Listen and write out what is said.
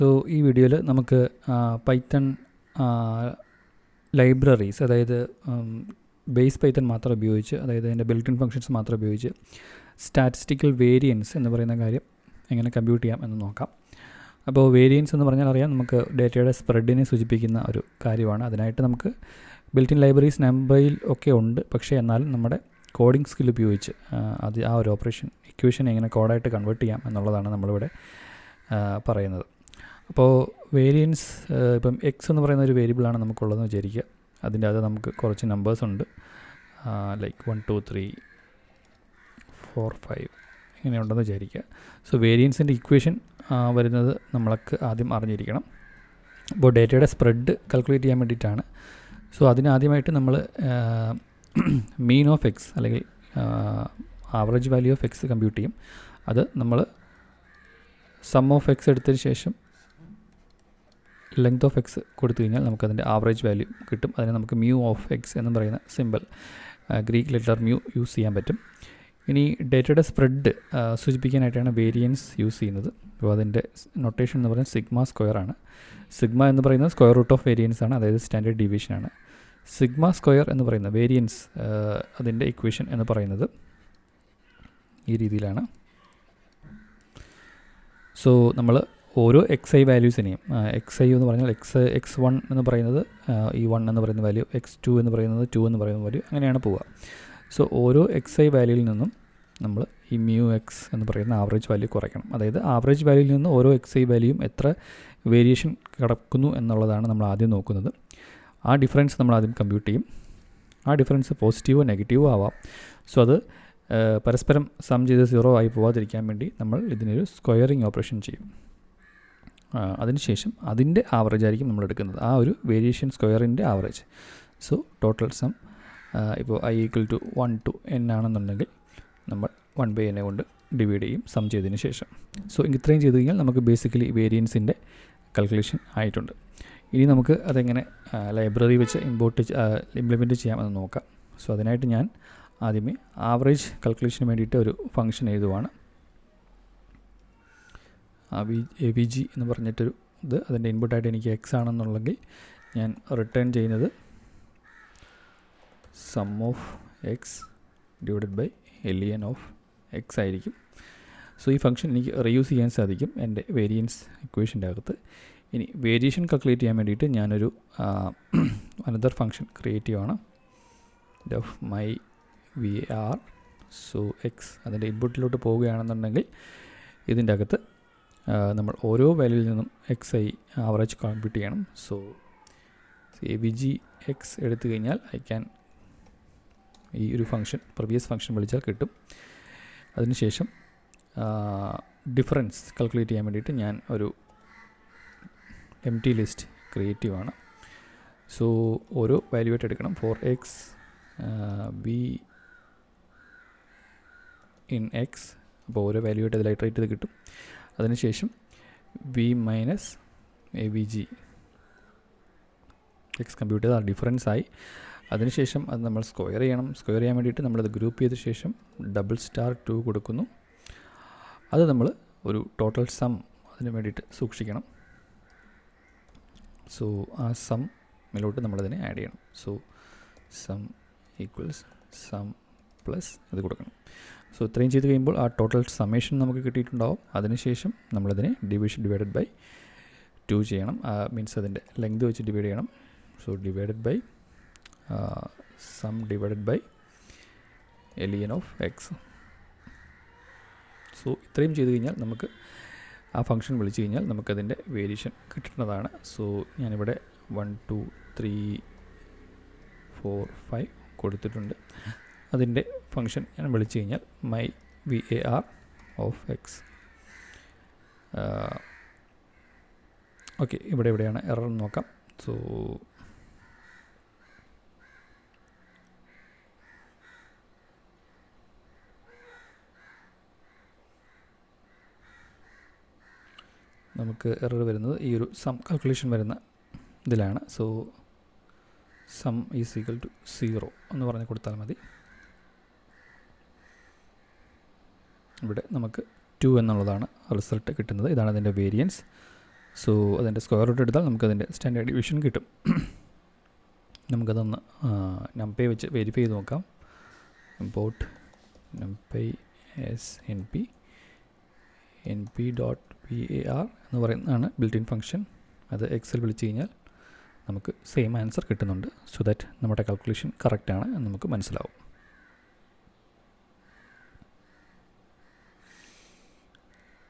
So ഈ വീഡിയോയിൽ നമുക്ക് പൈത്തൺ ലൈബ്രറീസ്, അതായത് ബേസ് പൈത്തൺ മാത്രം ഉപയോഗിച്ച്, അതായത് അതിൻ്റെ ബിൽറ്റ് ഇൻ ഫങ്ഷൻസ് മാത്രം ഉപയോഗിച്ച് സ്റ്റാറ്റിസ്റ്റിക്കൽ വേരിയൻസ് എന്ന് പറയുന്ന കാര്യം എങ്ങനെ കമ്പ്യൂട്ട് ചെയ്യാം എന്ന് നോക്കാം. അപ്പോൾ വേരിയൻസ് എന്ന് പറഞ്ഞാൽ അറിയാം, നമുക്ക് ഡേറ്റയുടെ സ്പ്രെഡിനെ സൂചിപ്പിക്കുന്ന ഒരു കാര്യമാണ്. അതിനായിട്ട് നമുക്ക് ബിൽറ്റ് ഇൻ ലൈബ്രറീസ് നമ്പറിൽ ഒക്കെ ഉണ്ട്. പക്ഷേ എന്നാലും നമ്മുടെ കോഡിംഗ് സ്കിൽ ഉപയോഗിച്ച് ആ ഒരു ഇക്വേഷൻ എങ്ങനെ കോഡായിട്ട് കൺവേർട്ട് ചെയ്യാം എന്നുള്ളതാണ് നമ്മളിവിടെ പറയുന്നത്. അപ്പോൾ വേരിയൻസ്, ഇപ്പം എക്സ് എന്ന് പറയുന്ന ഒരു വേരിയബിളാണ് നമുക്കുള്ളതെന്ന് വിചാരിക്കുക. അതിൻ്റെ അത് നമുക്ക് കുറച്ച് നമ്പേഴ്സ് ഉണ്ട്, ലൈക്ക് 1 2 3 4 5 ഇങ്ങനെയുണ്ടെന്ന് വിചാരിക്കുക. സോ വേരിയൻസിൻ്റെ ഇക്വേഷൻ വരുന്നത് നമ്മൾക്ക് ആദ്യം അറിഞ്ഞിരിക്കണം. അപ്പോൾ ഡേറ്റയുടെ സ്പ്രെഡ് കാൽക്കുലേറ്റ് ചെയ്യാൻ വേണ്ടിയിട്ടാണ്. സോ അതിനാദ്യമായിട്ട് നമ്മൾ മീൻ ഓഫ് എക്സ് അല്ലെങ്കിൽ average value of X compute ചെയ്യും. അത് നമ്മൾ സം ഓഫ് എക്സ് എടുത്തതിന് ശേഷം ലെങ്ത് ഓഫ് എക്സ് കൊടുത്തു കഴിഞ്ഞാൽ നമുക്കതിൻ്റെ ആവറേജ് വാല്യൂ കിട്ടും. അതിന് നമുക്ക് മ്യൂ ഓഫ് എക്സ് എന്ന് പറയുന്ന simple, Greek letter mu use ചെയ്യാൻ പറ്റും. ഇനി ഡേറ്റയുടെ സ്പ്രെഡ് സൂചിപ്പിക്കാനായിട്ടാണ് വേരിയൻസ് യൂസ് ചെയ്യുന്നത്. അപ്പോൾ അതിൻ്റെ നൊട്ടേഷൻ എന്ന് പറയുന്നത് സിഗ്മ സ്ക്വയർ ആണ്. സിഗ്മ എന്ന് പറയുന്നത് സ്ക്വയർ റൂട്ട് ഓഫ് വേരിയൻസ് ആണ്, അതായത് സ്റ്റാൻഡേർഡ് ഡീവിയേഷൻ ആണ്. സിഗ്മ സ്ക്വയർ എന്ന് പറയുന്ന വേരിയൻസ് അതിൻ്റെ ഇക്വേഷൻ എന്ന് പറയുന്നത് ഈ രീതിയിലാണ്. സോ നമ്മൾ ഓരോ എക്സ് ഐ വാല്യൂസിനെയും, എക്സ് ഐ എന്ന് പറഞ്ഞാൽ x1 എന്ന് പറയുന്നത് ഈ 1 എന്ന് പറയുന്ന വാല്യൂ, x2 എന്ന് പറയുന്നത് 2 എന്ന് പറയുന്ന വാല്യൂ, അങ്ങനെയാണ് പോവുക. സോ ഓരോ എക്സ് ഐ വാല്യൂയിൽ നിന്നും നമ്മൾ ഈ മ്യൂ എക്സ് എന്ന് പറയുന്ന ആവറേജ് വാല്യൂ കുറയ്ക്കണം. അതായത് ആവറേജ് വാല്യൂയിൽ നിന്ന് ഓരോ എക്സ് ഐ വാല്യൂയും എത്ര വേരിയേഷൻ കിടക്കുന്നു എന്നുള്ളതാണ് നമ്മൾ ആദ്യം നോക്കുന്നത്. ആ ഡിഫറൻസ് നമ്മൾ ആദ്യം കമ്പ്യൂട്ട് ചെയ്യും. ആ ഡിഫറൻസ് പോസിറ്റീവോ നെഗറ്റീവോ ആവാം. സോ അത് പരസ്പരം സം ചെയ്ത് 0 ആയി പോകാതിരിക്കാൻ വേണ്ടി നമ്മൾ ഇതിനൊരു സ്ക്വയറിങ് ഓപ്പറേഷൻ ചെയ്യും. അതിനുശേഷം അതിൻ്റെ ആവറേജ് ആയിരിക്കും നമ്മൾ എടുക്കുന്നത്, ആ ഒരു വേരിയേഷൻ സ്ക്വയറിൻ്റെ ആവറേജ്. സോ ടോട്ടൽ സം ഇപ്പോൾ i = 1 to n ആണെന്നുണ്ടെങ്കിൽ നമ്മൾ 1/n കൊണ്ട് ഡിവൈഡ് ചെയ്യും സം ചെയ്തതിന് ശേഷം. സോ ഇത്രയും ചെയ്ത് കഴിഞ്ഞാൽ നമുക്ക് ബേസിക്കലി വേരിയൻസിൻ്റെ കാൽക്കുലേഷൻ ആയിട്ടുണ്ട്. ഇനി നമുക്ക് അതെങ്ങനെ ലൈബ്രറി വെച്ച് ഇംപ്ലിമെൻറ്റ് ചെയ്യാമെന്ന് നോക്കാം. സോ അതിനായിട്ട് ഞാൻ ആദ്യമേ ആവറേജ് കാൽക്കുലേഷന് വേണ്ടിയിട്ട് ഒരു ഫംഗ്ഷൻ എഴുതുവാണ്. avg എന്ന് പറഞ്ഞിട്ടൊരു ഇത്, അതിൻ്റെ ഇൻപുട്ടായിട്ട് എനിക്ക് എക്സ് ആണെന്നുണ്ടെങ്കിൽ ഞാൻ റിട്ടേൺ ചെയ്യുന്നത് sum of x divided by len of x ആയിരിക്കും. സോ ഈ ഫംഗ്ഷൻ എനിക്ക് റീയൂസ് ചെയ്യാൻ സാധിക്കും എൻ്റെ വേരിയൻസ് ഇക്വേഷൻ്റെ അകത്ത്. ഇനി വേരിയേഷൻ കാൽക്കുലേറ്റ് ചെയ്യാൻ വേണ്ടിയിട്ട് ഞാനൊരു അനദർ ഫംഗ്ഷൻ ക്രിയേറ്റ് ചെയ്യുകയാണ്, of my var. So X അതിൻ്റെ ഇൻപുട്ടിലോട്ട് പോവുകയാണെന്നുണ്ടെങ്കിൽ ഇതിൻ്റെ അകത്ത് നമ്മൾ ഓരോ വാല്യൂയിൽ നിന്നും എക്സ് ഐ ആവറേജ് കമ്പ്യൂട്ട് ചെയ്യണം. സോ avg എക്സ് എടുത്തു കഴിഞ്ഞാൽ ഈ ഒരു ഫംഗ്ഷൻ പ്രീവിയസ് ഫംഗ്ഷൻ വിളിച്ചാൽ കിട്ടും. അതിനുശേഷം ഡിഫറൻസ് കാൽക്കുലേറ്റ് ചെയ്യാൻ വേണ്ടിയിട്ട് ഞാൻ ഒരു empty ലിസ്റ്റ് ക്രിയേറ്റ് ചെയ്യുകയാണ്. സോ ഓരോ വാല്യൂ ആയിട്ട് എടുക്കണം. For x v in x, അപ്പോൾ ഓരോ വാല്യൂ ആയിട്ട് അതിൽ ഇറ്ററേറ്റ് ചെയ്ത് കിട്ടും. അതിനുശേഷം v minus avg X compute ചെയ്ത് ആ ഡിഫറൻസ് ആയി. അതിനുശേഷം അത് നമ്മൾ സ്ക്വയർ ചെയ്യണം. സ്ക്വയർ ചെയ്യാൻ വേണ്ടിയിട്ട് നമ്മളത് ഗ്രൂപ്പ് ചെയ്ത ശേഷം $2 കൊടുക്കുന്നു. അത് നമ്മൾ ഒരു ടോട്ടൽ സം അതിന് വേണ്ടിയിട്ട് സൂക്ഷിക്കണം. സോ ആ സമ്മിലോട്ട് നമ്മളതിനെ ആഡ് ചെയ്യണം. So sum equals sum plus ഇത് കൊടുക്കണം. സോ ഇത്രയും ചെയ്ത് കഴിയുമ്പോൾ ആ ടോട്ടൽ സമ്മേഷൻ നമുക്ക് കിട്ടിയിട്ടുണ്ടാവും. അതിനുശേഷം നമ്മളതിനെ ഡിവൈഡഡ് ബൈ 2 ചെയ്യണം. മീൻസ് അതിൻ്റെ ലെങ്ത് വെച്ച് ഡിവൈഡ് ചെയ്യണം. So divided by sum divided by len of x. So ഇത്രയും ചെയ്ത് കഴിഞ്ഞാൽ നമുക്ക് ആ ഫംഗ്ഷൻ വിളിച്ചു കഴിഞ്ഞാൽ നമുക്കതിൻ്റെ വേരിയേഷൻ കിട്ടുന്നതാണ്. സോ ഞാനിവിടെ 1 2 3 4 5 കൊടുത്തിട്ടുണ്ട്. അതിൻ്റെ ഫംഗ്ഷൻ ഞാൻ വിളിച്ചു കഴിഞ്ഞാൽ my var of X. Okay, എവിടെയാണ് എറർ എന്ന് നോക്കാം. സോ നമുക്ക് എറർ വരുന്നത് ഈ ഒരു സം കാൽക്കുലേഷൻ വരുന്ന ഇതിലാണ്. So sum is equal to 0 എന്ന് പറഞ്ഞ് കൊടുത്താൽ മതി. ഇവിടെ നമുക്ക് 2 എന്നുള്ളതാണ് റിസൾട്ട് കിട്ടുന്നത്. ഇതാണ് അതിൻ്റെ വേരിയൻസ്. സോ അതിൻ്റെ സ്ക്വയർ റൂട്ട് എടുത്താൽ നമുക്കതിൻ്റെ സ്റ്റാൻഡേർഡ് ഡിവിഷൻ കിട്ടും. നമുക്കതൊന്ന് numpy വെച്ച് വെരിഫൈ ചെയ്ത് നോക്കാം. ഇമ്പോർട്ട് numpy np.var എന്ന് പറയുന്നതാണ് ബിൽറ്റ് ഇൻ ഫംഗ്ഷൻ. അത് എക്സൽ വിളിച്ച് കഴിഞ്ഞാൽ നമുക്ക് സെയിം ആൻസർ കിട്ടുന്നുണ്ട്. സോ ദാറ്റ് നമ്മുടെ കാൽക്കുലേഷൻ കറക്റ്റാണ് എന്ന് നമുക്ക് മനസ്സിലാവും.